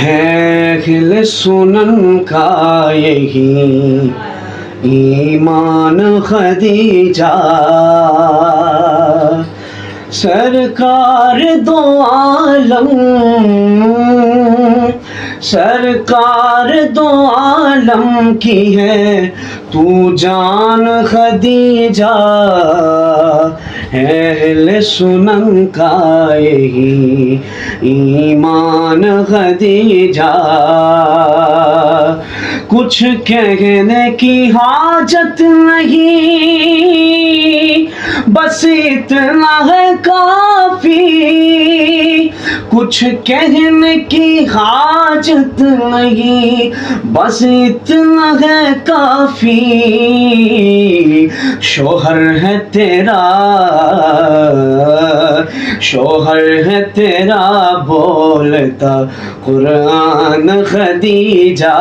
ہے اہل سنن کا یہی ایمان خدیجہ، سرکار دو عالم، سرکار دو عالم کی ہے تو جان خدیجہ، اہل سنن کا یہی ایمان خدیجہ۔ کچھ کہنے کی حاجت نہیں، بس اتنا ہے کافی، کچھ کہنے کی حاجت نہیں، بس اتنا ہے کافی، شوہر ہے تیرا، شوہر ہے تیرا بولتا قرآن خدیجہ۔